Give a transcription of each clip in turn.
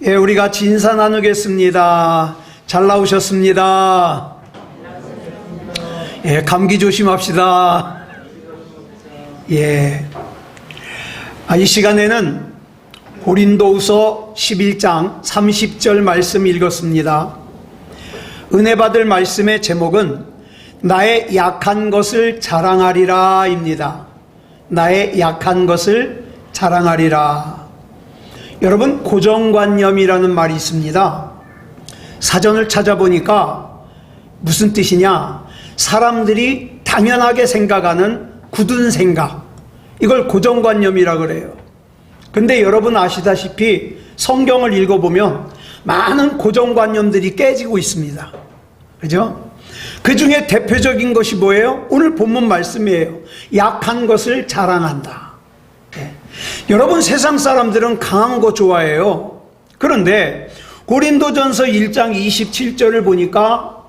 예, 우리가 진사 나누겠습니다. 잘 나오셨습니다. 예, 감기 조심합시다. 예. 이 시간에는 고린도후서 11장 30절 말씀 읽었습니다. 은혜 받을 말씀의 제목은 나의 약한 것을 자랑하리라 입니다. 나의 약한 것을 자랑하리라. 여러분, 고정관념이라는 말이 있습니다. 사전을 찾아보니까 무슨 뜻이냐? 사람들이 당연하게 생각하는 굳은 생각, 이걸 고정관념이라 그래요. 근데 여러분 아시다시피 성경을 읽어보면 많은 고정관념들이 깨지고 있습니다. 그죠? 그 중에 대표적인 것이 뭐예요? 오늘 본문 말씀이에요. 약한 것을 자랑한다. 네. 여러분, 세상 사람들은 강한 거 좋아해요. 그런데 고린도전서 1장 27절을 보니까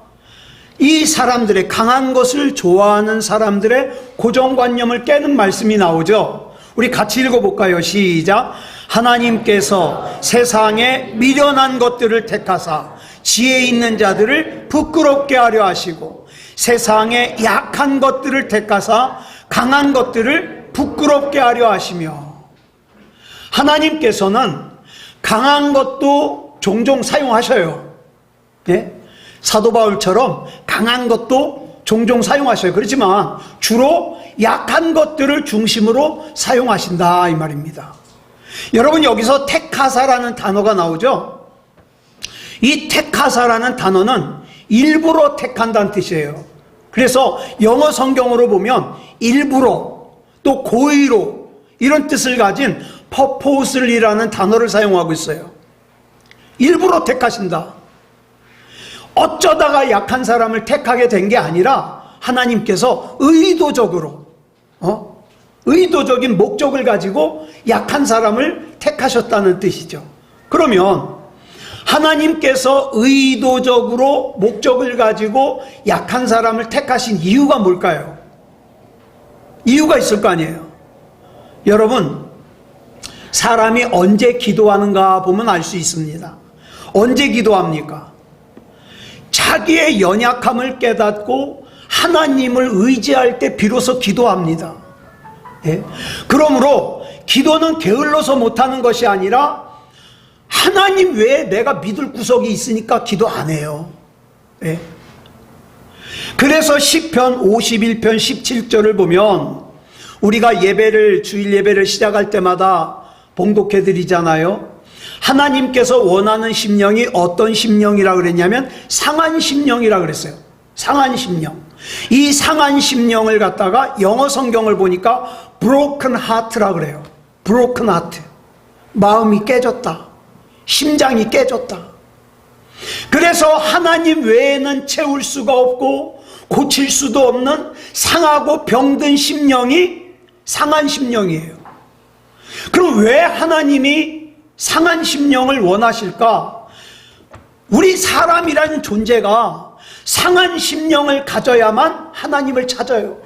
이 사람들의, 강한 것을 좋아하는 사람들의 고정관념을 깨는 말씀이 나오죠. 우리 같이 읽어볼까요? 시작. 하나님께서 세상에 미련한 것들을 택하사 지혜 있는 자들을 부끄럽게 하려 하시고 세상에 약한 것들을 택하사 강한 것들을 부끄럽게 하려 하시며, 하나님께서는 강한 것도 종종 사용하셔요. 예? 사도 바울처럼 강한 것도 종종 사용하셔요. 그렇지만 주로 약한 것들을 중심으로 사용하신다 이 말입니다. 여러분, 여기서 택하사라는 단어가 나오죠. 이 택하사라는 단어는 일부러 택한다는 뜻이에요. 그래서 영어 성경으로 보면 일부러 또 고의로 이런 뜻을 가진 purposely라는 단어를 사용하고 있어요. 일부러 택하신다. 어쩌다가 약한 사람을 택하게 된 게 아니라 하나님께서 의도적으로 의도적인 목적을 가지고 약한 사람을 택하셨다는 뜻이죠. 그러면 하나님께서 의도적으로 목적을 가지고 약한 사람을 택하신 이유가 뭘까요? 이유가 있을 거 아니에요. 여러분, 사람이 언제 기도하는가 보면 알 수 있습니다. 언제 기도합니까? 자기의 연약함을 깨닫고 하나님을 의지할 때 비로소 기도합니다. 예? 그러므로 기도는 게을러서 못하는 것이 아니라 하나님 외에 내가 믿을 구석이 있으니까 기도 안 해요. 예? 그래서 시편 51편 17절을 보면 우리가 주일 예배를 시작할 때마다 봉독해 드리잖아요. 하나님께서 원하는 심령이 어떤 심령이라 그랬냐면 상한 심령이라 그랬어요. 상한 심령. 이 상한 심령을 갖다가 영어 성경을 보니까 broken heart라 그래요. broken heart. 마음이 깨졌다. 심장이 깨졌다. 그래서 하나님 외에는 채울 수가 없고 고칠 수도 없는 상하고 병든 심령이 상한 심령이에요. 그럼 왜 하나님이 상한 심령을 원하실까? 우리 사람이라는 존재가 상한 심령을 가져야만 하나님을 찾아요.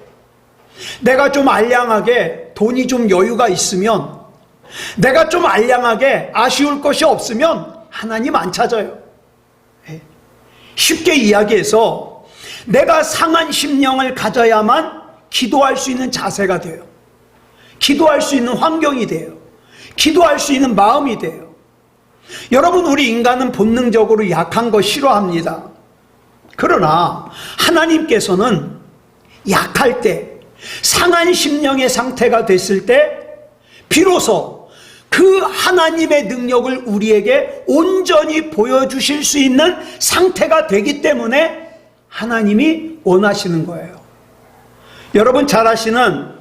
내가 좀 알량하게 돈이 좀 여유가 있으면, 내가 좀 알량하게 아쉬울 것이 없으면 하나님 안 찾아요. 쉽게 이야기해서 내가 상한 심령을 가져야만 기도할 수 있는 자세가 돼요. 기도할 수 있는 환경이 돼요. 기도할 수 있는 마음이 돼요. 여러분, 우리 인간은 본능적으로 약한 거 싫어합니다. 그러나 하나님께서는 약할 때, 상한 심령의 상태가 됐을 때 비로소 그 하나님의 능력을 우리에게 온전히 보여주실 수 있는 상태가 되기 때문에 하나님이 원하시는 거예요. 여러분 잘 아시는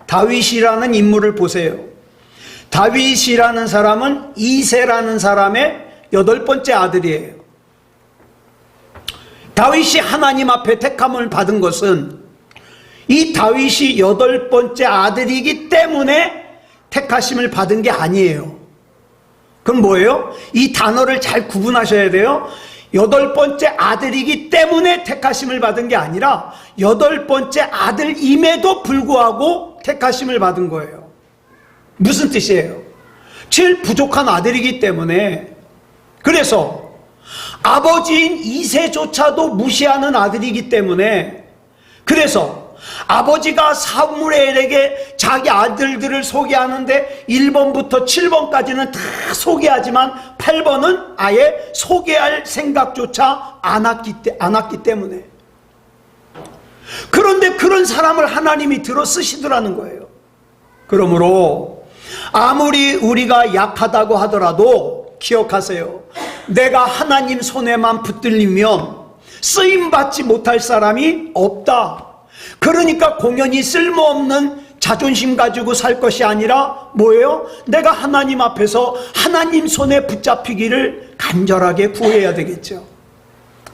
다윗이라는 인물을 보세요. 다윗이라는 사람은 이새라는 사람의 8번째 아들이에요. 다윗이 하나님 앞에 택함을 받은 것은 이 다윗이 8번째 아들이기 때문에 택하심을 받은 게 아니에요. 그럼 뭐예요? 이 단어를 잘 구분하셔야 돼요. 8번째 아들이기 때문에 택하심을 받은 게 아니라 8번째 아들임에도 불구하고 택하심을 받은 거예요. 무슨 뜻이에요? 제일 부족한 아들이기 때문에 그래서 아버지인 이새조차도 무시하는 아들이기 때문에, 그래서 아버지가 사무엘에게 자기 아들들을 소개하는데 1번부터 7번까지는 다 소개하지만 8번은 아예 소개할 생각조차 안 했기 때문에, 그런데 그런 사람을 하나님이 들어 쓰시더라는 거예요. 그러므로 아무리 우리가 약하다고 하더라도 기억하세요. 내가 하나님 손에만 붙들리면 쓰임받지 못할 사람이 없다. 그러니까 공연히 쓸모없는 자존심 가지고 살 것이 아니라 뭐예요? 내가 하나님 앞에서 하나님 손에 붙잡히기를 간절하게 구해야 되겠죠.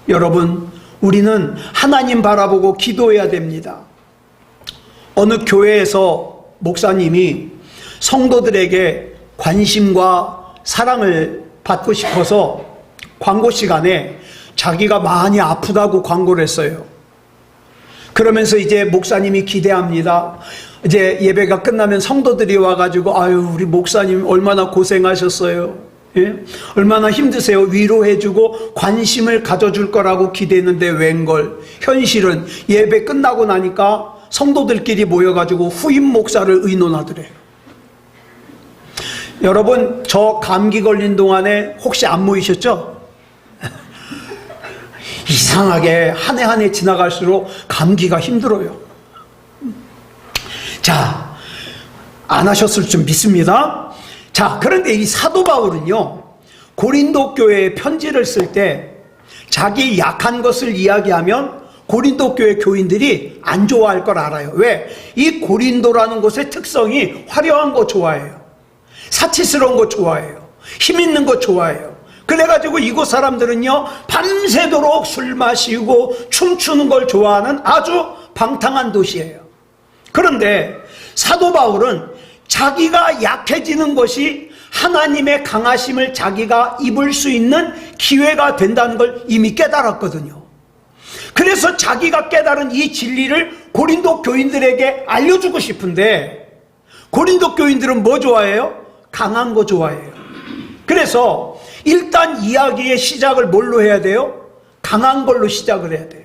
여러분, 우리는 하나님 바라보고 기도해야 됩니다. 어느 교회에서 목사님이 성도들에게 관심과 사랑을 받고 싶어서 광고 시간에 자기가 많이 아프다고 광고를 했어요. 그러면서 이제 목사님이 기대합니다. 이제 예배가 끝나면 성도들이 와가지고 아유, 우리 목사님 얼마나 고생하셨어요. 예? 얼마나 힘드세요. 위로해주고 관심을 가져줄 거라고 기대했는데 웬걸, 현실은 예배 끝나고 나니까 성도들끼리 모여가지고 후임 목사를 의논하더래요. 여러분, 저 감기 걸린 동안에 혹시 안 모이셨죠? 이상하게 한 해 한 해 지나갈수록 감기가 힘들어요. 자, 안 하셨을 줄 믿습니다. 자, 그런데 이 사도 바울은요, 고린도 교회에 편지를 쓸 때 자기 약한 것을 이야기하면 고린도 교회 교인들이 안 좋아할 걸 알아요. 왜? 이 고린도라는 곳의 특성이 화려한 거 좋아해요. 사치스러운 거 좋아해요. 힘 있는 거 좋아해요. 그래가지고 이곳 사람들은요, 밤새도록 술 마시고 춤추는 걸 좋아하는 아주 방탕한 도시예요. 그런데 사도 바울은 자기가 약해지는 것이 하나님의 강하심을 자기가 입을 수 있는 기회가 된다는 걸 이미 깨달았거든요. 그래서 자기가 깨달은 이 진리를 고린도 교인들에게 알려주고 싶은데, 고린도 교인들은 뭐 좋아해요? 강한 거 좋아해요. 그래서 일단 이야기의 시작을 뭘로 해야 돼요? 강한 걸로 시작을 해야 돼요.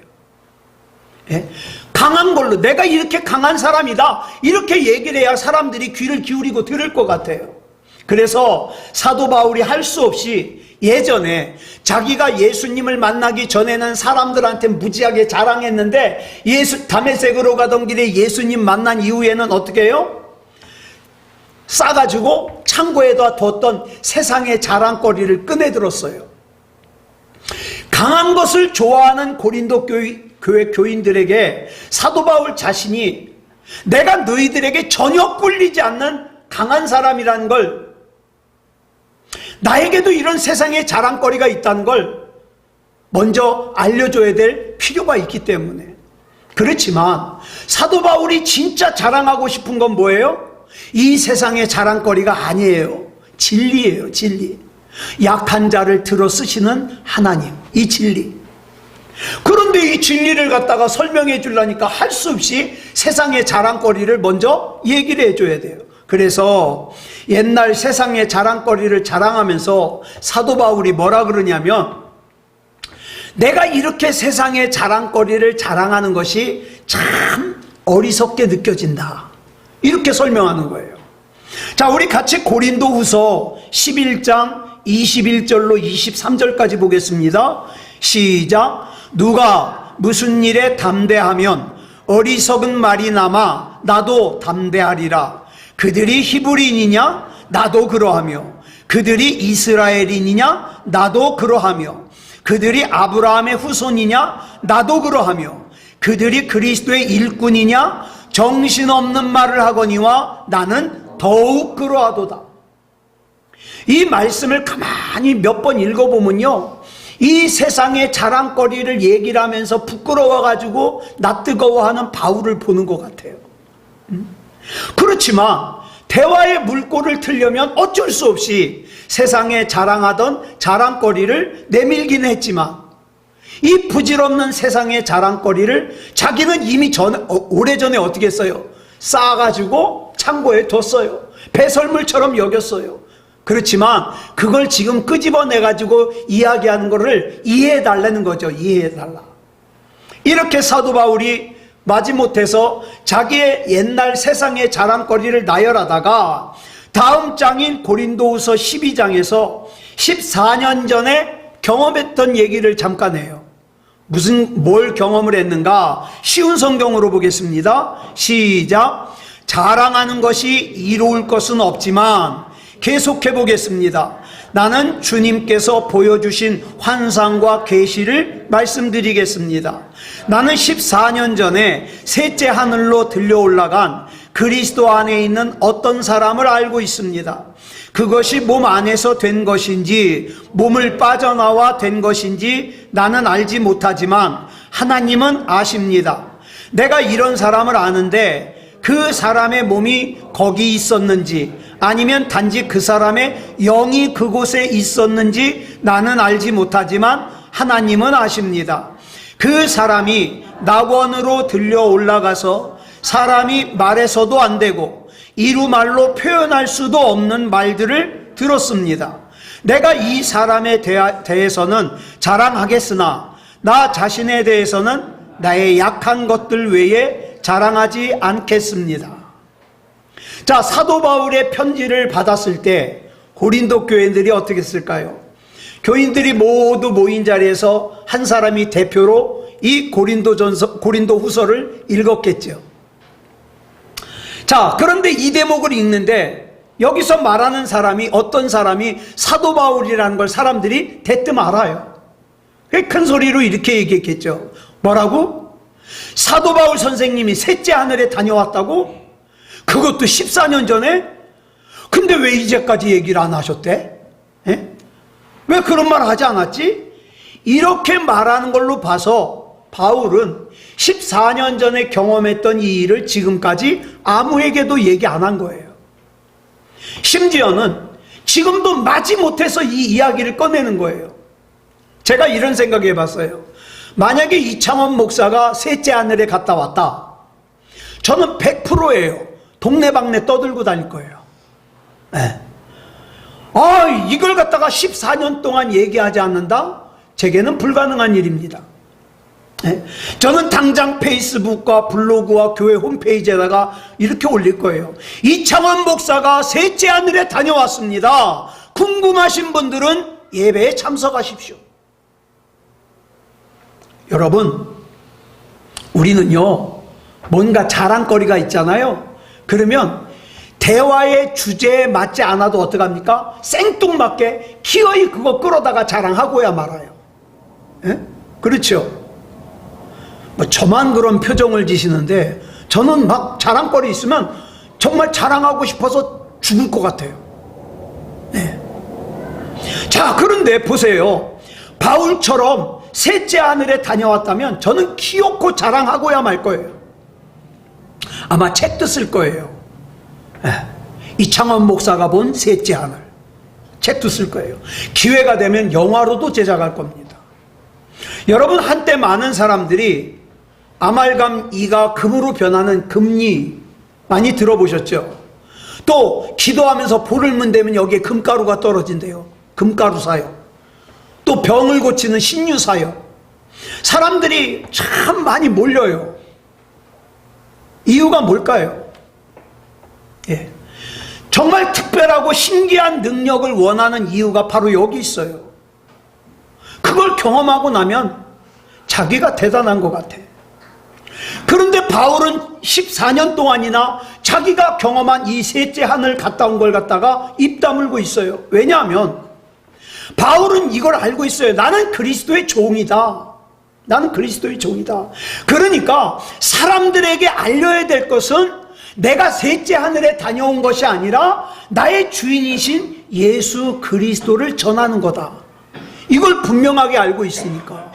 예? 강한 걸로, 내가 이렇게 강한 사람이다, 이렇게 얘기를 해야 사람들이 귀를 기울이고 들을 것 같아요. 그래서 사도 바울이 할 수 없이 예전에 자기가 예수님을 만나기 전에는 사람들한테 무지하게 자랑했는데 다메섹으로 가던 길에 예수님 만난 이후에는 어떻게 해요? 싸가지고 창고에다 뒀던 세상의 자랑거리를 꺼내들었어요. 강한 것을 좋아하는 고린도 교회 교인들에게 사도 바울 자신이 내가 너희들에게 전혀 꿀리지 않는 강한 사람이라는 걸, 나에게도 이런 세상의 자랑거리가 있다는 걸 먼저 알려줘야 될 필요가 있기 때문에. 그렇지만 사도 바울이 진짜 자랑하고 싶은 건 뭐예요? 이 세상의 자랑거리가 아니에요. 진리예요, 진리. 약한 자를 들어 쓰시는 하나님, 이 진리. 그런데 이 진리를 갖다가 설명해 주려니까 할 수 없이 세상의 자랑거리를 먼저 얘기를 해줘야 돼요. 그래서 옛날 세상의 자랑거리를 자랑하면서 사도 바울이 뭐라 그러냐면, 내가 이렇게 세상의 자랑거리를 자랑하는 것이 참 어리석게 느껴진다, 이렇게 설명하는 거예요. 자, 우리 같이 고린도후서 11장 21절로 23절까지 보겠습니다. 시작. 누가 무슨 일에 담대하면 어리석은 말이 남아 나도 담대하리라. 그들이 히브리인이냐? 나도 그러하며. 그들이 이스라엘인이냐? 나도 그러하며. 그들이 아브라함의 후손이냐? 나도 그러하며. 그들이 그리스도의 일꾼이냐? 정신없는 말을 하거니와 나는 더욱 그러하도다. 이 말씀을 가만히 몇 번 읽어보면요, 이 세상의 자랑거리를 얘기를 하면서 부끄러워가지고 낯뜨거워하는 바울을 보는 것 같아요. 그렇지만 대화의 물꼬를 틀려면 어쩔 수 없이 세상에 자랑하던 자랑거리를 내밀긴 했지만, 이 부질없는 세상의 자랑거리를 자기는 이미 오래전에 어떻게 했어요? 쌓아가지고 창고에 뒀어요. 배설물처럼 여겼어요. 그렇지만 그걸 지금 끄집어내가지고 이야기하는 거를 이해해달라는 거죠. 이해해달라. 이렇게 사도 바울이 마지못해서 자기의 옛날 세상의 자랑거리를 나열하다가 다음 장인 고린도후서 12장에서 14년 전에 경험했던 얘기를 잠깐 해요. 뭘 경험을 했는가? 쉬운 성경으로 보겠습니다. 시작. 자랑하는 것이 이로울 것은 없지만, 계속해 보겠습니다. 나는 주님께서 보여주신 환상과 계시를 말씀드리겠습니다. 나는 14년 전에 셋째 하늘로 들려 올라간 그리스도 안에 있는 어떤 사람을 알고 있습니다. 그것이 몸 안에서 된 것인지 몸을 빠져나와 된 것인지 나는 알지 못하지만 하나님은 아십니다. 내가 이런 사람을 아는데 그 사람의 몸이 거기 있었는지 아니면 단지 그 사람의 영이 그곳에 있었는지 나는 알지 못하지만 하나님은 아십니다. 그 사람이 낙원으로 들려 올라가서 사람이 말해서도 안 되고 이루말로 표현할 수도 없는 말들을 들었습니다. 내가 이 사람에 대해서는 자랑하겠으나 나 자신에 대해서는 나의 약한 것들 외에 자랑하지 않겠습니다. 자, 사도 바울의 편지를 받았을 때 고린도 교인들이 어떻게 했을까요? 교인들이 모두 모인 자리에서 한 사람이 대표로 이 고린도 후서를 읽었겠죠. 자, 그런데 이 대목을 읽는데 여기서 말하는 사람이 어떤 사람이 사도 바울이라는 걸 사람들이 대뜸 알아요. 큰 소리로 이렇게 얘기했겠죠. 뭐라고? 사도 바울 선생님이 셋째 하늘에 다녀왔다고? 그것도 14년 전에? 근데 왜 이제까지 얘기를 안 하셨대? 에? 왜 그런 말 하지 않았지? 이렇게 말하는 걸로 봐서 바울은 14년 전에 경험했던 이 일을 지금까지 아무에게도 얘기 안 한 거예요. 심지어는 지금도 마지못해서 이 이야기를 꺼내는 거예요. 제가 이런 생각을 해봤어요. 만약에 이창원 목사가 셋째 하늘에 갔다 왔다. 저는 100%예요. 동네방네 떠들고 다닐 거예요. 네. 이걸 갖다가 14년 동안 얘기하지 않는다? 제게는 불가능한 일입니다. 네. 저는 당장 페이스북과 블로그와 교회 홈페이지에다가 이렇게 올릴 거예요. 이창원 목사가 셋째 하늘에 다녀왔습니다. 궁금하신 분들은 예배에 참석하십시오. 여러분, 우리는요 뭔가 자랑거리가 있잖아요. 그러면 대화의 주제에 맞지 않아도 어떡합니까? 생뚱맞게 기어이 그거 끌어다가 자랑하고야 말아요. 에? 그렇죠? 뭐 저만 그런 표정을 지시는데 저는 막 자랑거리 있으면 정말 자랑하고 싶어서 죽을 것 같아요. 네. 자, 그런데 보세요. 바울처럼 셋째 하늘에 다녀왔다면 저는 키놓고 자랑하고야 말 거예요. 아마 책도 쓸 거예요. 이창원 목사가 본 셋째 하늘. 책도 쓸 거예요. 기회가 되면 영화로도 제작할 겁니다. 여러분, 한때 많은 사람들이 아말감 이가 금으로 변하는 금리 많이 들어보셨죠? 또 기도하면서 볼을 문대면 여기에 금가루가 떨어진대요. 금가루 사요. 또 병을 고치는 신유 사요. 사람들이 참 많이 몰려요. 이유가 뭘까요? 예. 정말 특별하고 신기한 능력을 원하는 이유가 바로 여기 있어요. 그걸 경험하고 나면 자기가 대단한 것 같아. 그런데 바울은 14년 동안이나 자기가 경험한 이 셋째 하늘 갔다 온 걸 갖다가 입 다물고 있어요. 왜냐하면 바울은 이걸 알고 있어요. 나는 그리스도의 종이다. 나는 그리스도의 종이다. 그러니까 사람들에게 알려야 될 것은 내가 셋째 하늘에 다녀온 것이 아니라 나의 주인이신 예수 그리스도를 전하는 거다. 이걸 분명하게 알고 있으니까.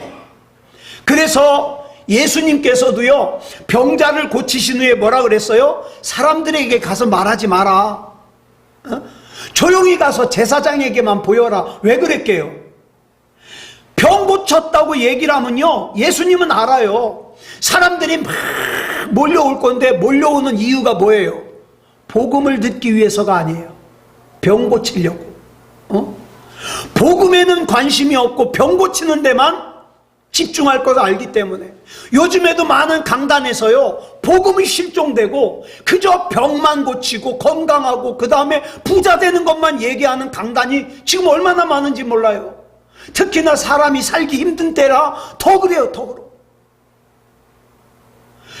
그래서 예수님께서도요, 병자를 고치신 후에 뭐라 그랬어요? 사람들에게 가서 말하지 마라. 조용히 가서 제사장에게만 보여라. 왜 그랬게요? 병 고쳤다고 얘기를 하면요, 예수님은 알아요. 사람들이 막 몰려올 건데 몰려오는 이유가 뭐예요? 복음을 듣기 위해서가 아니에요. 병 고치려고. 복음에는 관심이 없고 병 고치는 데만 집중할 걸 알기 때문에 요즘에도 많은 강단에서요, 복음이 실종되고 그저 병만 고치고 건강하고 그 다음에 부자 되는 것만 얘기하는 강단이 지금 얼마나 많은지 몰라요. 특히나 사람이 살기 힘든 때라 더 그래요, 더 그래요.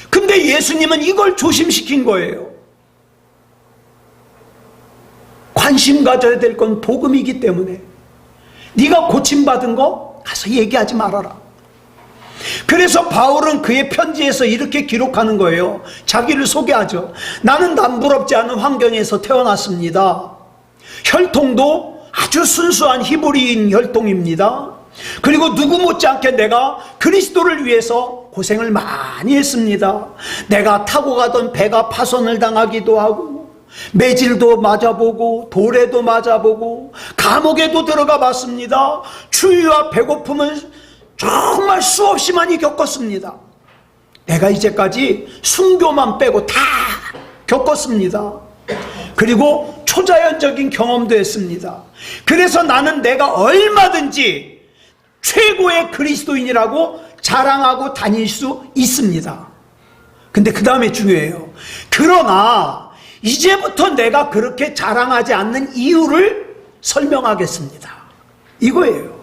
근데 예수님은 이걸 조심시킨 거예요. 관심 가져야 될 건 복음이기 때문에 네가 고침받은 거 가서 얘기하지 말아라. 그래서 바울은 그의 편지에서 이렇게 기록하는 거예요. 자기를 소개하죠. 나는 남부럽지 않은 환경에서 태어났습니다. 혈통도 아주 순수한 히브리인 혈통입니다. 그리고 누구 못지않게 내가 그리스도를 위해서 고생을 많이 했습니다. 내가 타고 가던 배가 파손을 당하기도 하고 매질도 맞아보고 돌에도 맞아보고 감옥에도 들어가 봤습니다. 추위와 배고픔은 정말 수없이 많이 겪었습니다. 내가 이제까지 순교만 빼고 다 겪었습니다. 그리고 초자연적인 경험도 했습니다. 그래서 나는 내가 얼마든지 최고의 그리스도인이라고 자랑하고 다닐 수 있습니다. 근데 그 다음에 중요해요. 그러나 이제부터 내가 그렇게 자랑하지 않는 이유를 설명하겠습니다. 이거예요.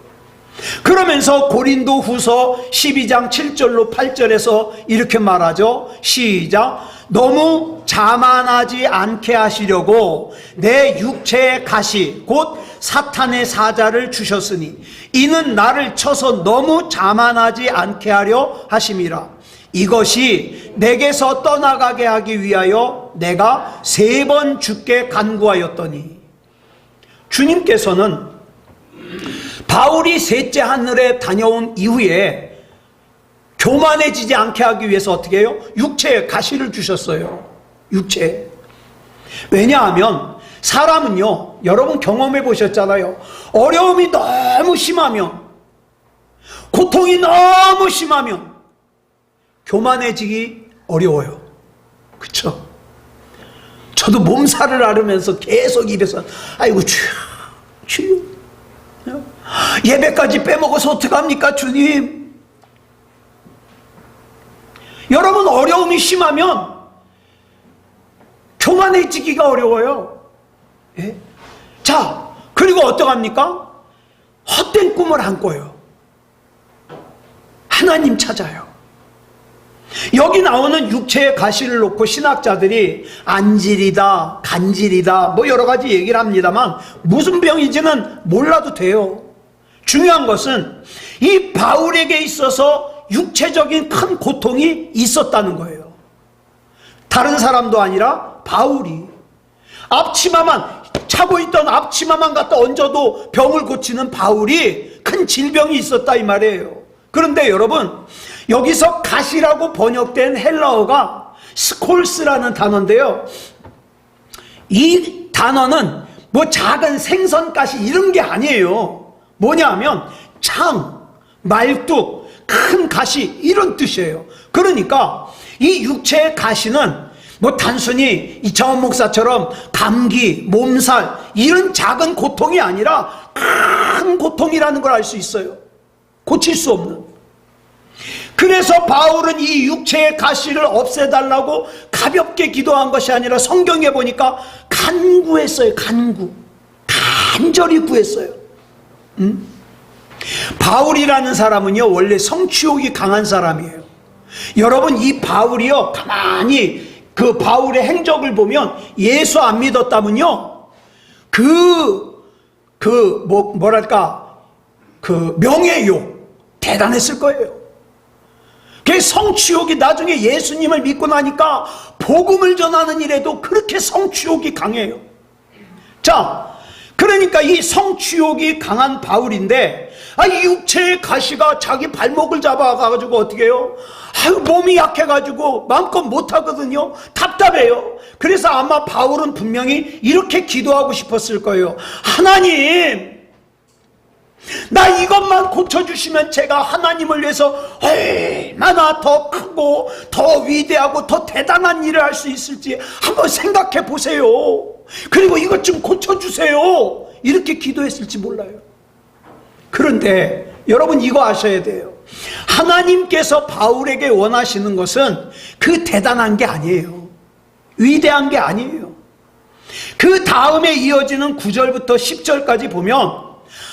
그러면서 고린도 후서 12장 7절로 8절에서 이렇게 말하죠. 시작. 너무 자만하지 않게 하시려고 내 육체의 가시 곧 사탄의 사자를 주셨으니 이는 나를 쳐서 너무 자만하지 않게 하려 하심이라. 이것이 내게서 떠나가게 하기 위하여 내가 3번 주께 간구하였더니. 주님께서는 바울이 셋째 하늘에 다녀온 이후에 교만해지지 않게 하기 위해서 어떻게 해요? 육체에 가시를 주셨어요. 육체에. 왜냐하면 사람은요, 여러분 경험해 보셨잖아요. 어려움이 너무 심하면, 고통이 너무 심하면 교만해지기 어려워요. 그쵸? 저도 몸살을 앓으면서 계속 입에서 아이고 주여 예배까지 빼먹어서 어떡합니까 주님. 여러분 어려움이 심하면 교만해지기가 어려워요. 예? 자, 그리고 어떡합니까? 헛된 꿈을 안 꿔요. 하나님 찾아요. 여기 나오는 육체의 가시를 놓고 신학자들이 안질이다, 간질이다, 뭐 여러 가지 얘기를 합니다만 무슨 병인지는 몰라도 돼요. 중요한 것은 이 바울에게 있어서 육체적인 큰 고통이 있었다는 거예요. 다른 사람도 아니라 바울이 앞치마만, 차고 있던 앞치마만 갖다 얹어도 병을 고치는 바울이 큰 질병이 있었다 이 말이에요. 그런데 여러분, 여기서 가시라고 번역된 헬라어가 스콜스라는 단어인데요, 이 단어는 뭐 작은 생선가시 이런 게 아니에요. 뭐냐 하면 창, 말뚝, 큰 가시 이런 뜻이에요. 그러니까 이 육체의 가시는 뭐 단순히 이창원 목사처럼 감기, 몸살 이런 작은 고통이 아니라 큰 고통이라는 걸 알 수 있어요. 고칠 수 없는. 그래서 바울은 이 육체의 가시를 없애달라고 가볍게 기도한 것이 아니라 성경에 보니까 간구했어요. 간절히 구했어요. 바울이라는 사람은요 원래 성취욕이 강한 사람이에요. 여러분 이 바울이요 가만히 그 바울의 행적을 보면 예수 안 믿었다면요 뭐랄까 그 명예욕 대단했을 거예요. 그 성취욕이 나중에 예수님을 믿고 나니까 복음을 전하는 일에도 그렇게 성취욕이 강해요. 자, 그러니까 이 성취욕이 강한 바울인데 이 육체의 가시가 자기 발목을 잡아가지고 어떻게 해요? 몸이 약해가지고 마음껏 못하거든요. 답답해요. 그래서 아마 바울은 분명히 이렇게 기도하고 싶었을 거예요. 하나님, 나 이것만 고쳐주시면 제가 하나님을 위해서 얼마나 더 크고 더 위대하고 더 대단한 일을 할 수 있을지 한번 생각해 보세요. 그리고 이것 좀 고쳐주세요. 이렇게 기도했을지 몰라요. 그런데 여러분 이거 아셔야 돼요. 하나님께서 바울에게 원하시는 것은 그 대단한 게 아니에요. 위대한 게 아니에요. 그 다음에 이어지는 9절부터 10절까지 보면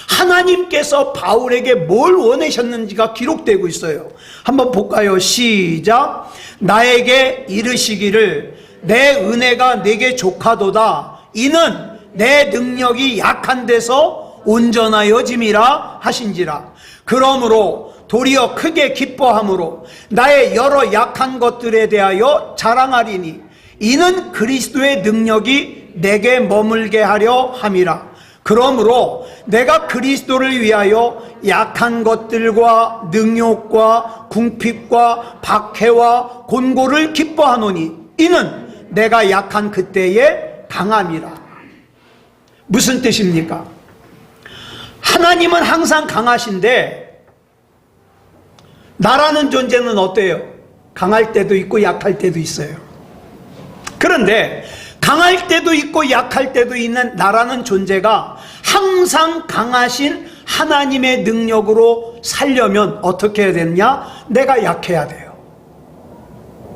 하나님께서 바울에게 뭘 원하셨는지가 기록되고 있어요. 한번 볼까요? 시작. 나에게 이르시기를 내 은혜가 내게 족하도다. 이는 내 능력이 약한 데서 온전하여짐이라 하신지라. 그러므로 도리어 크게 기뻐함으로 나의 여러 약한 것들에 대하여 자랑하리니 이는 그리스도의 능력이 내게 머물게 하려 함이라. 그러므로 내가 그리스도를 위하여 약한 것들과 능욕과 궁핍과 박해와 곤고를 기뻐하노니 이는 내가 약한 그때에 강함이라. 무슨 뜻입니까? 하나님은 항상 강하신데 나라는 존재는 어때요? 강할 때도 있고 약할 때도 있어요. 그런데 강할 때도 있고 약할 때도 있는 나라는 존재가 항상 강하신 하나님의 능력으로 살려면 어떻게 해야 되느냐? 내가 약해야 돼요.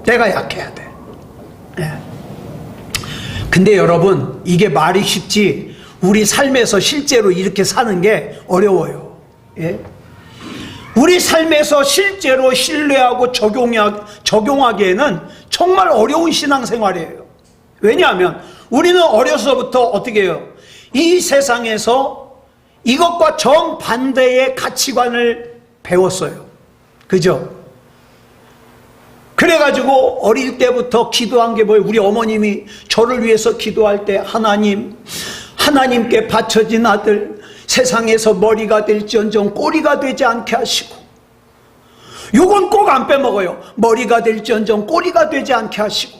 내가 약해야 돼. 네. 근데 여러분, 이게 말이 쉽지 우리 삶에서 실제로 이렇게 사는 게 어려워요. 예? 우리 삶에서 실제로 신뢰하고 적용하기에는 정말 어려운 신앙생활이에요. 왜냐하면 우리는 어려서부터 어떻게 해요? 이 세상에서 이것과 정반대의 가치관을 배웠어요. 그죠? 그래가지고 어릴 때부터 기도한 게 뭐예요? 우리 어머님이 저를 위해서 기도할 때 하나님께 바쳐진 아들 세상에서 머리가 될지언정 꼬리가 되지 않게 하시고, 요건 꼭 안 빼먹어요. 머리가 될지언정 꼬리가 되지 않게 하시고,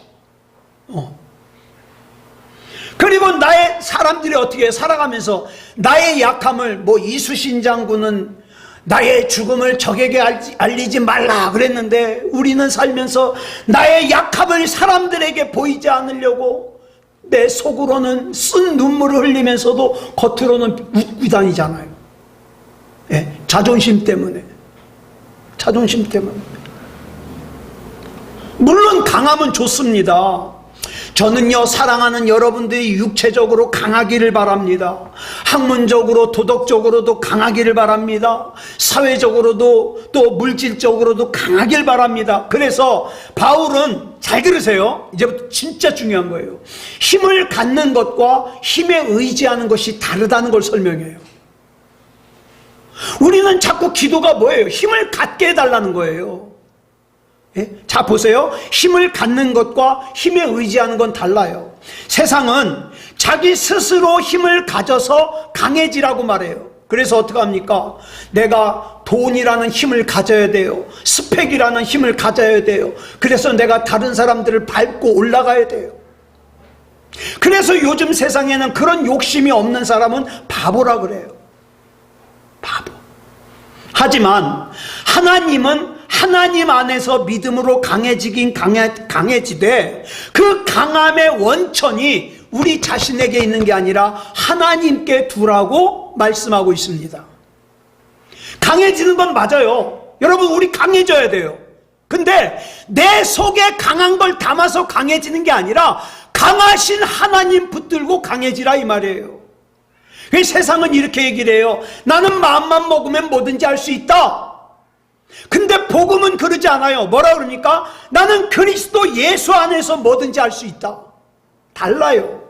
그리고 나의 사람들이 어떻게 살아가면서 나의 약함을, 이수신 장군은 나의 죽음을 적에게 알리지 말라 그랬는데 우리는 살면서 나의 약함을 사람들에게 보이지 않으려고 내 속으로는 쓴 눈물을 흘리면서도 겉으로는 웃고 다니잖아요. 예, 자존심 때문에. 물론 강함은 좋습니다. 저는요, 사랑하는 여러분들이 육체적으로 강하기를 바랍니다. 학문적으로, 도덕적으로도 강하기를 바랍니다. 사회적으로도, 또 물질적으로도 강하길 바랍니다. 그래서 바울은, 잘 들으세요. 이제부터 진짜 중요한 거예요. 힘을 갖는 것과 힘에 의지하는 것이 다르다는 걸 설명해요. 우리는 자꾸 기도가 뭐예요? 힘을 갖게 해달라는 거예요. 예? 자, 보세요. 힘을 갖는 것과 힘에 의지하는 건 달라요. 세상은 자기 스스로 힘을 가져서 강해지라고 말해요. 그래서 어떻게 합니까? 내가 돈이라는 힘을 가져야 돼요. 스펙이라는 힘을 가져야 돼요. 그래서 내가 다른 사람들을 밟고 올라가야 돼요. 그래서 요즘 세상에는 그런 욕심이 없는 사람은 바보라 그래요. 바보. 하지만 하나님은 하나님 안에서 믿음으로 강해지긴 강해지되 그 강함의 원천이 우리 자신에게 있는 게 아니라 하나님께 두라고 말씀하고 있습니다. 강해지는 건 맞아요. 여러분, 우리 강해져야 돼요. 근데 내 속에 강한 걸 담아서 강해지는 게 아니라 강하신 하나님 붙들고 강해지라 이 말이에요. 세상은 이렇게 얘기를 해요. 나는 마음만 먹으면 뭐든지 할 수 있다. 근데 복음은 그러지 않아요. 뭐라 그러니까? 나는 그리스도 예수 안에서 뭐든지 할 수 있다. 달라요.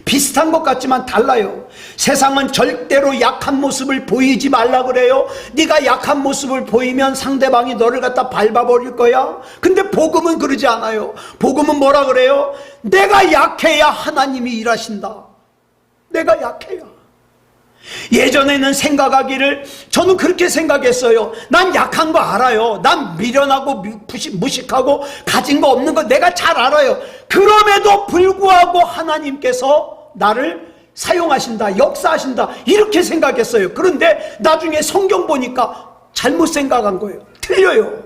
비슷한 것 같지만 달라요. 세상은 절대로 약한 모습을 보이지 말라 그래요. 네가 약한 모습을 보이면 상대방이 너를 갖다 밟아버릴 거야. 근데 복음은 그러지 않아요. 복음은 뭐라 그래요? 내가 약해야 하나님이 일하신다. 내가 약해야. 예전에는 생각하기를, 저는 그렇게 생각했어요. 난 약한 거 알아요. 난 미련하고 무식하고 가진 거 없는 거 내가 잘 알아요. 그럼에도 불구하고 하나님께서 나를 사용하신다, 역사하신다, 이렇게 생각했어요. 그런데 나중에 성경 보니까 잘못 생각한 거예요. 틀려요.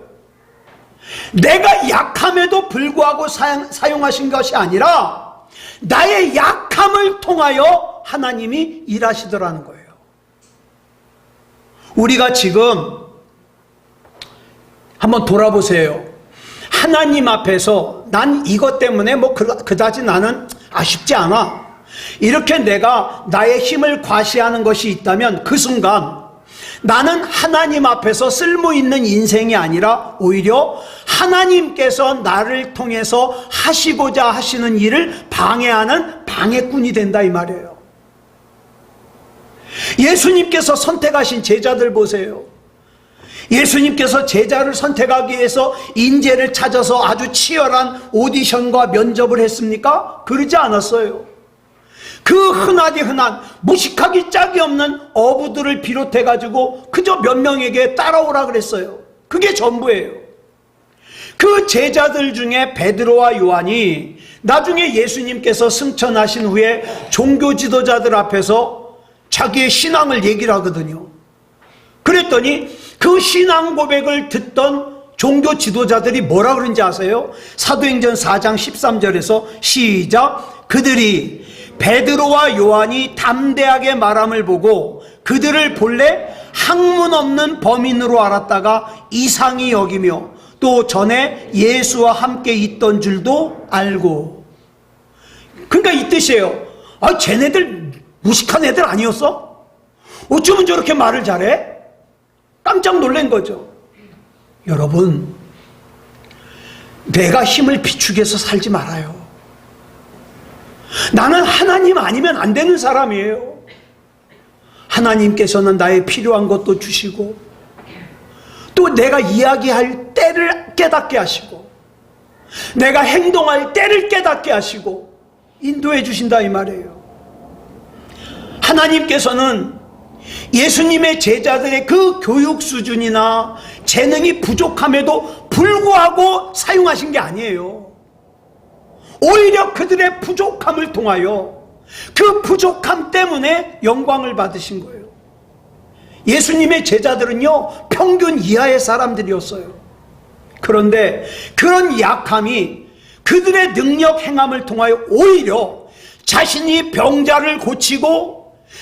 내가 약함에도 불구하고 사용하신 것이 아니라 나의 약함을 통하여 하나님이 일하시더라는 거예요. 우리가 지금 한번 돌아보세요. 하나님 앞에서 난 이것 때문에 그다지 나는 아쉽지 않아, 이렇게 내가 나의 힘을 과시하는 것이 있다면 그 순간 나는 하나님 앞에서 쓸모있는 인생이 아니라 오히려 하나님께서 나를 통해서 하시고자 하시는 일을 방해하는 방해꾼이 된다 이 말이에요. 예수님께서 선택하신 제자들 보세요. 예수님께서 제자를 선택하기 위해서 인재를 찾아서 아주 치열한 오디션과 면접을 했습니까? 그러지 않았어요. 그 흔하디 흔한 무식하기 짝이 없는 어부들을 비롯해가지고 그저 몇 명에게 따라오라 그랬어요. 그게 전부예요. 그 제자들 중에 베드로와 요한이 나중에 예수님께서 승천하신 후에 종교 지도자들 앞에서 자기의 신앙을 얘기를 하거든요. 그랬더니 그 신앙 고백을 듣던 종교 지도자들이 뭐라 그런지 아세요? 사도행전 4장 13절에서 시작. 그들이 베드로와 요한이 담대하게 말함을 보고 그들을 본래 학문 없는 범인으로 알았다가 이상히 여기며 또 전에 예수와 함께 있던 줄도 알고. 그러니까 이 뜻이에요. 아, 쟤네들 무식한 애들 아니었어? 어쩌면 저렇게 말을 잘해? 깜짝 놀란 거죠. 여러분, 내가 힘을 비추기해서 살지 말아요. 나는 하나님 아니면 안 되는 사람이에요. 하나님께서는 나의 필요한 것도 주시고 또 내가 이야기할 때를 깨닫게 하시고 내가 행동할 때를 깨닫게 하시고 인도해 주신다 이 말이에요. 하나님께서는 예수님의 제자들의 그 교육 수준이나 재능이 부족함에도 불구하고 사용하신 게 아니에요. 오히려 그들의 부족함을 통하여 그 부족함 때문에 영광을 받으신 거예요. 예수님의 제자들은요, 평균 이하의 사람들이었어요. 그런데 그런 약함이 그들의 능력 행함을 통하여 오히려 자신이 병자를 고치고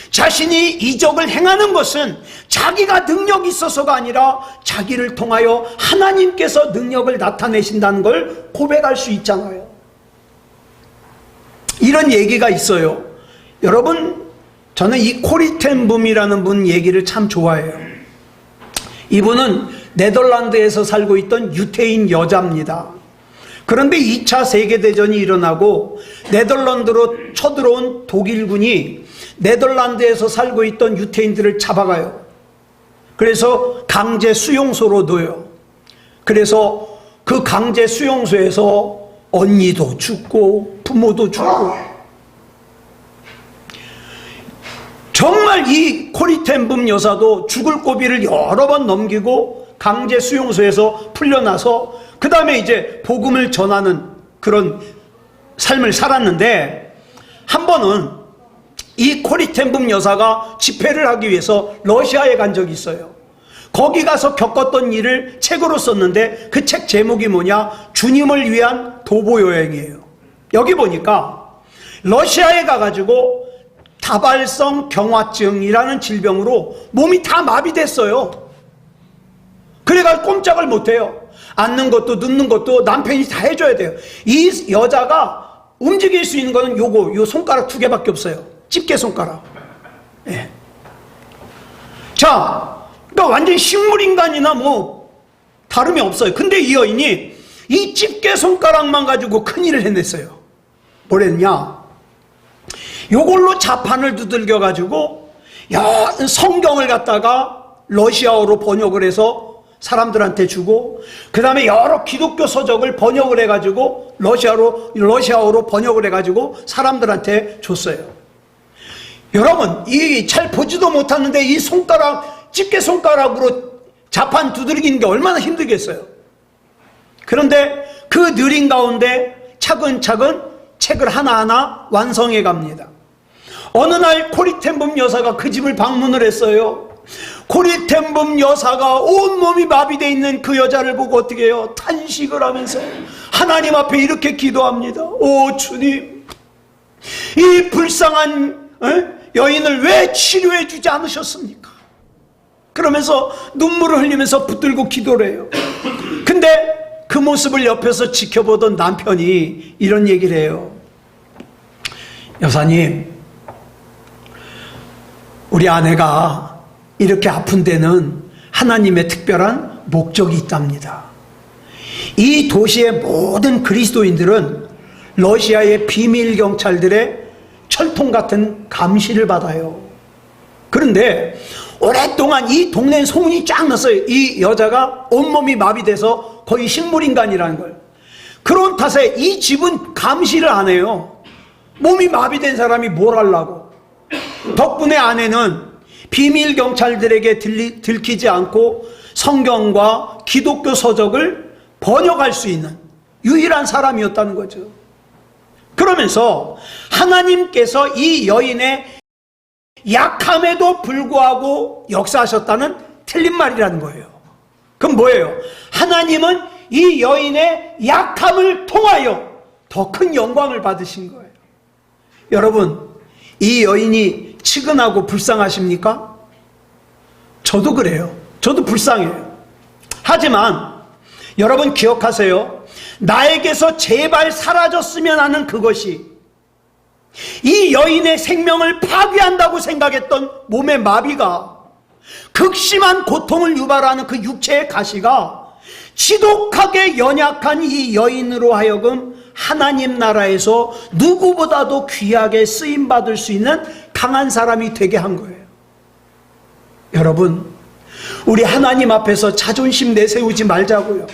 자신이 이적을 행하는 것은 자기가 능력이 있어서가 아니라 자기를 통하여 하나님께서 능력을 나타내신다는 걸 고백할 수 있잖아요. 이런 얘기가 있어요. 여러분, 저는 이 코리 텐 붐이라는 분 얘기를 참 좋아해요. 이분은 네덜란드에서 살고 있던 유태인 여자입니다. 그런데 2차 세계대전이 일어나고 네덜란드로 쳐들어온 독일군이 네덜란드에서 살고 있던 유태인들을 잡아가요. 그래서 강제 수용소로 넣어요. 그래서 그 강제 수용소에서 언니도 죽고 부모도 죽고, 정말 이 코리 텐 붐 여사도 죽을 고비를 여러 번 넘기고 강제 수용소에서 풀려나서 그 다음에 이제 복음을 전하는 그런 삶을 살았는데, 한 번은 이 코리 텐 붐 여사가 집회를 하기 위해서 러시아에 간 적이 있어요. 거기 가서 겪었던 일을 책으로 썼는데 그 책 제목이 뭐냐? 주님을 위한 도보 여행이에요. 여기 보니까 러시아에 가가지고 다발성 경화증이라는 질병으로 몸이 다 마비됐어요. 그래가지고 꼼짝을 못해요. 앉는 것도 눕는 것도 남편이 다 해줘야 돼요. 이 여자가 움직일 수 있는 거는 요 손가락 2개밖에 없어요. 집게 손가락. 예. 자, 그러니까 완전 식물인간이나 뭐 다름이 없어요. 근데 이 여인이 이 집게 손가락만 가지고 큰일을 해냈어요. 뭐랬냐? 요걸로 자판을 두들겨 가지고 성경을 갖다가 러시아어로 번역을 해서 사람들한테 주고, 그 다음에 여러 기독교 서적을 번역을 해가지고 러시아어로 번역을 해가지고 사람들한테 줬어요. 여러분, 이 잘 보지도 못하는데 이 집게 손가락으로 자판 두들기는 게 얼마나 힘들겠어요. 그런데 그 느린 가운데 차근차근 책을 하나하나 완성해 갑니다. 어느 날 코리 텐 붐 여사가 그 집을 방문을 했어요. 코리 텐 붐 여사가 온몸이 마비되어 있는 그 여자를 보고 어떻게 해요? 탄식을 하면서 하나님 앞에 이렇게 기도합니다. 오 주님, 이 불쌍한 여인을 왜 치료해 주지 않으셨습니까? 그러면서 눈물을 흘리면서 붙들고 기도를 해요. 근데 그 모습을 옆에서 지켜보던 남편이 이런 얘기를 해요. 여사님, 우리 아내가 이렇게 아픈 데는 하나님의 특별한 목적이 있답니다. 이 도시의 모든 그리스도인들은 러시아의 비밀 경찰들의 철통 같은 감시를 받아요. 그런데 오랫동안 이 동네엔 소문이 쫙 났어요. 이 여자가 온몸이 마비돼서 거의 식물인간이라는 걸. 그런 탓에 이 집은 감시를 안 해요. 몸이 마비된 사람이 뭘 하려고. 덕분에 아내는 비밀 경찰들에게 들키지 않고 성경과 기독교 서적을 번역할 수 있는 유일한 사람이었다는 거죠. 그러면서 하나님께서 이 여인의 약함에도 불구하고 역사하셨다는 틀린 말이라는 거예요. 그럼 뭐예요? 하나님은 이 여인의 약함을 통하여 더 큰 영광을 받으신 거예요. 여러분, 이 여인이 측은하고 불쌍하십니까? 저도 그래요. 저도 불쌍해요. 하지만 여러분 기억하세요. 나에게서 제발 사라졌으면 하는 그것이 이 여인의 생명을 파괴한다고 생각했던 몸의 마비가, 극심한 고통을 유발하는 그 육체의 가시가 지독하게 연약한 이 여인으로 하여금 하나님 나라에서 누구보다도 귀하게 쓰임받을 수 있는 강한 사람이 되게 한 거예요. 여러분, 우리 하나님 앞에서 자존심 내세우지 말자고요.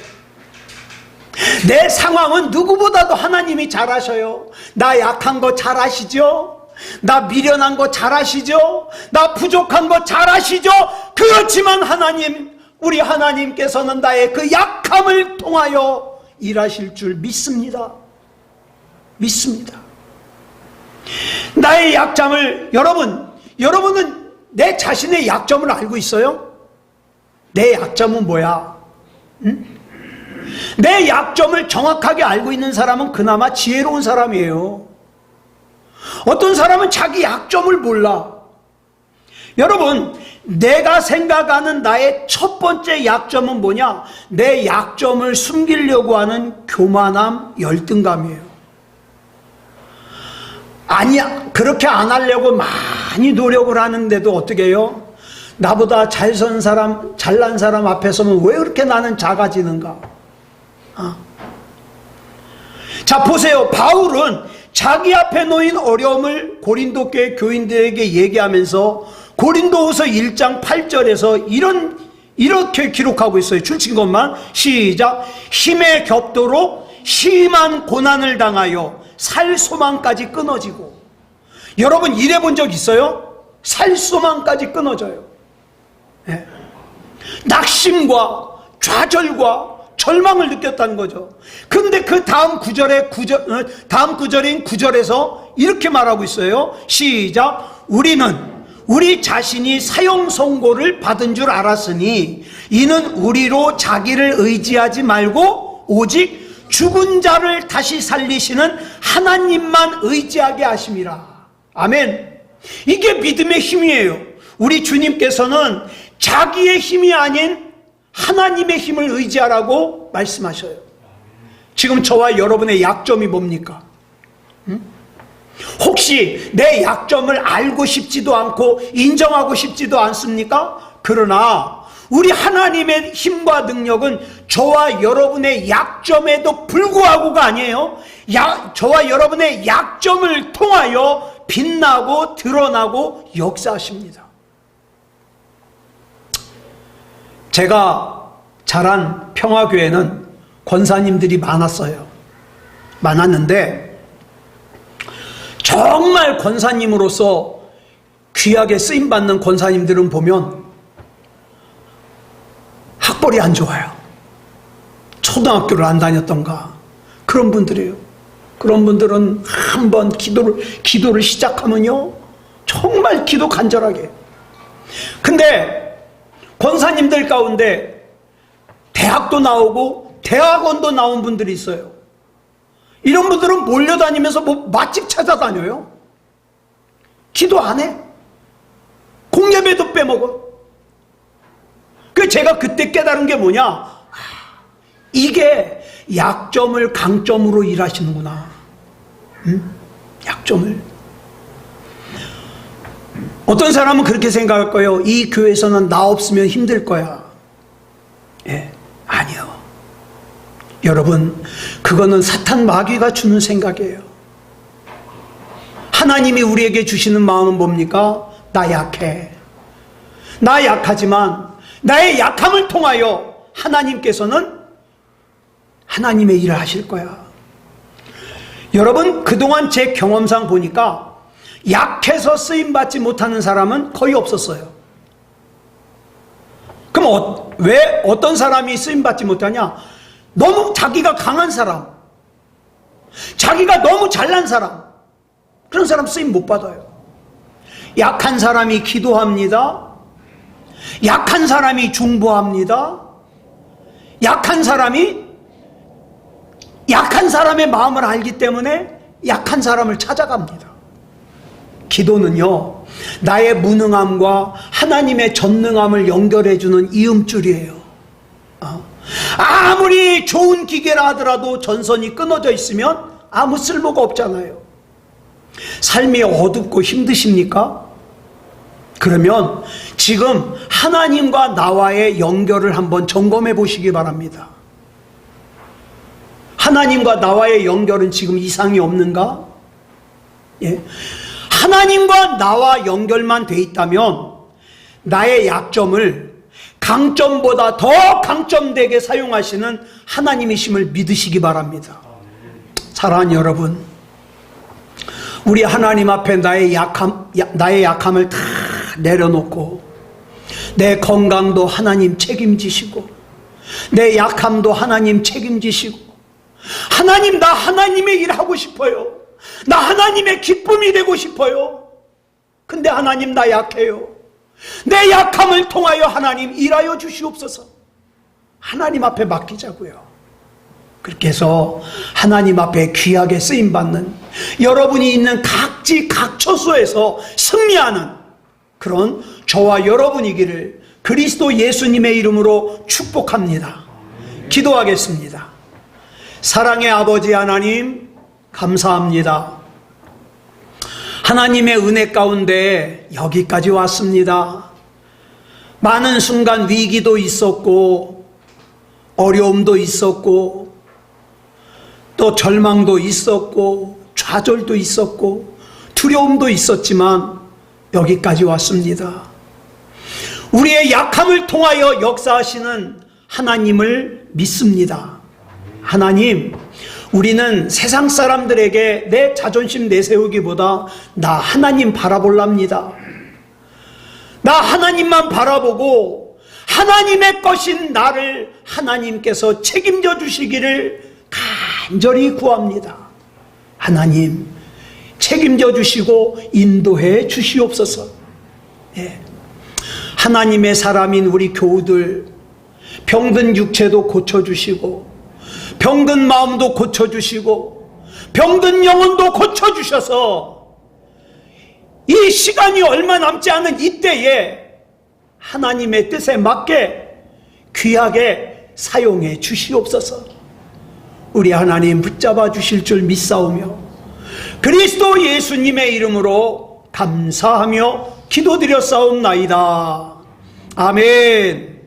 내 상황은 누구보다도 하나님이 잘 아셔요. 나 약한 거 잘 아시죠? 나 미련한 거 잘 아시죠? 나 부족한 거 잘 아시죠? 그렇지만 하나님, 우리 하나님께서는 나의 그 약함을 통하여 일하실 줄 믿습니다. 믿습니다. 나의 약점을, 여러분은 내 자신의 약점을 알고 있어요? 내 약점은 뭐야? 응? 내 약점을 정확하게 알고 있는 사람은 그나마 지혜로운 사람이에요. 어떤 사람은 자기 약점을 몰라. 여러분, 내가 생각하는 나의 첫 번째 약점은 뭐냐? 내 약점을 숨기려고 하는 교만함, 열등감이에요. 아니야, 그렇게 안 하려고 많이 노력을 하는데도 어떻게 해요? 나보다 잘 선 사람, 잘난 사람 앞에 서면 왜 그렇게 나는 작아지는가? 자, 보세요. 바울은 자기 앞에 놓인 어려움을 고린도 교회 교인들에게 얘기하면서 고린도후서 1장 8절에서 이렇게 기록하고 있어요. 줄친 것만 시작. 힘에 겹도록 심한 고난을 당하여 살 소망까지 끊어지고. 여러분, 이래 본 적 있어요? 살 소망까지 끊어져요. 네. 낙심과 좌절과 절망을 느꼈다는 거죠. 근데 그 다음 구절인 9절에서 이렇게 말하고 있어요. 시작. 우리는 우리 자신이 사형 선고를 받은 줄 알았으니 이는 우리로 자기를 의지하지 말고 오직 죽은 자를 다시 살리시는 하나님만 의지하게 하심이라. 아멘. 이게 믿음의 힘이에요. 우리 주님께서는 자기의 힘이 아닌 하나님의 힘을 의지하라고 말씀하셔요. 지금 저와 여러분의 약점이 뭡니까? 혹시 내 약점을 알고 싶지도 않고 인정하고 싶지도 않습니까? 그러나 우리 하나님의 힘과 능력은 저와 여러분의 약점에도 불구하고가 아니에요. 저와 여러분의 약점을 통하여 빛나고 드러나고 역사하십니다. 제가 자란 평화교회는 권사님들이 많았는데 정말 권사님으로서 귀하게 쓰임받는 권사님들은 보면 학벌이 안 좋아요. 초등학교를 안 다녔던가 그런 분들이에요. 그런 분들은 한번 기도를 시작하면요 정말 기도 간절하게. 근데 권사님들 가운데 대학도 나오고 대학원도 나온 분들이 있어요. 이런 분들은 몰려다니면서 뭐 맛집 찾아다녀요. 기도 안 해. 공예배도 빼먹어. 제가 그때 깨달은 게 뭐냐? 이게 약점을 강점으로 일하시는구나. 약점을. 어떤 사람은 그렇게 생각할 거예요. 이 교회에서는 나 없으면 힘들 거야. 예, 아니요. 여러분, 그거는 사탄 마귀가 주는 생각이에요. 하나님이 우리에게 주시는 마음은 뭡니까? 나 약해. 나 약하지만 나의 약함을 통하여 하나님께서는 하나님의 일을 하실 거야. 여러분, 그동안 제 경험상 보니까 약해서 쓰임받지 못하는 사람은 거의 없었어요. 그럼 왜 어떤 사람이 쓰임받지 못하냐? 너무 자기가 강한 사람, 자기가 너무 잘난 사람, 그런 사람 쓰임 못 받아요. 약한 사람이 기도합니다. 약한 사람이 중보합니다. 약한 사람의 마음을 알기 때문에 약한 사람을 찾아갑니다. 기도는요, 나의 무능함과 하나님의 전능함을 연결해주는 이음줄이에요. 아무리 좋은 기계라 하더라도 전선이 끊어져 있으면 아무 쓸모가 없잖아요. 삶이 어둡고 힘드십니까? 그러면 지금 하나님과 나와의 연결을 한번 점검해 보시기 바랍니다. 하나님과 나와의 연결은 지금 이상이 없는가? 예. 하나님과 나와 연결만 돼 있다면 나의 약점을 강점보다 더 강점되게 사용하시는 하나님이심을 믿으시기 바랍니다. 사랑하는 여러분, 우리 하나님 앞에 나의 약함을 다 내려놓고 내 건강도 하나님 책임지시고 내 약함도 하나님 책임지시고 하나님, 나 하나님의 일 하고 싶어요. 나 하나님의 기쁨이 되고 싶어요. 근데 하나님, 나 약해요. 내 약함을 통하여 하나님 일하여 주시옵소서. 하나님 앞에 맡기자고요. 그렇게 해서 하나님 앞에 귀하게 쓰임받는 여러분이 있는 각처소에서 승리하는 그런 저와 여러분이기를 그리스도 예수님의 이름으로 축복합니다. 기도하겠습니다. 사랑의 아버지 하나님, 감사합니다. 하나님의 은혜 가운데 여기까지 왔습니다. 많은 순간 위기도 있었고 어려움도 있었고 또 절망도 있었고 좌절도 있었고 두려움도 있었지만 여기까지 왔습니다. 우리의 약함을 통하여 역사하시는 하나님을 믿습니다. 하나님, 우리는 세상 사람들에게 내 자존심 내세우기보다 나 하나님 바라볼랍니다. 나 하나님만 바라보고 하나님의 것인 나를 하나님께서 책임져 주시기를 간절히 구합니다. 하나님, 책임져 주시고 인도해 주시옵소서. 예. 하나님의 사람인 우리 교우들 병든 육체도 고쳐주시고 병든 마음도 고쳐주시고 병든 영혼도 고쳐주셔서 이 시간이 얼마 남지 않은 이때에 하나님의 뜻에 맞게 귀하게 사용해 주시옵소서. 우리 하나님 붙잡아 주실 줄 믿사오며 그리스도 예수님의 이름으로 감사하며 기도드렸사옵나이다. 아멘.